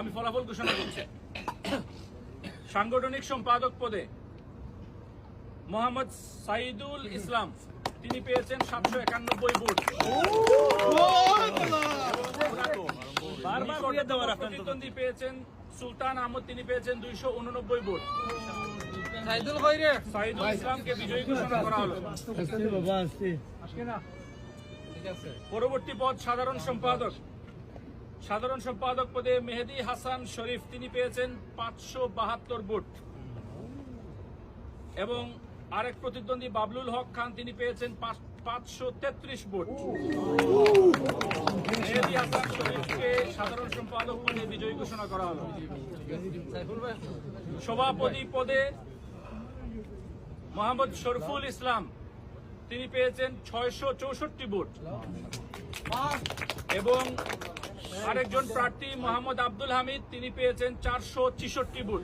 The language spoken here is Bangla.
আমি ফলাফল ঘোষণা করছি। সাংগঠনিক সম্পাদক পদে মোহাম্মদ সাইদুল ইসলাম, তিনি পেয়েছেন 791 ভোট। প্রতিদ্বন্দ্বী পেয়েছেন সুলতান আহমদ, তিনি পেয়েছেন 289 ভোট। সাইদুল ইসলামকে বিজয়ী ঘোষণা করা হলো। পরবর্তী পদ সাধারণ সম্পাদক। সাধারণ সম্পাদক পদে মেহেদী হাসান শরীফ, তিনি পেয়েছেন 572 ভোট এবং আরেক প্রতিদ্বন্দ্বী বাবলুল হক খান, তিনি পেয়েছেন 533 ভোট। মেহেদী হাসান শরীফকে সাধারণ সম্পাদক পদে বিজয়ী ঘোষণা করা হলো। সভাপতি পদে মোহাম্মদ শরফুল ইসলাম, তিনি পেয়েছেন 664 ভোট এবং আরেকজন প্রার্থী মোহাম্মদ আব্দুল হামিদ, তিনি পেয়েছেন 466 ভোট।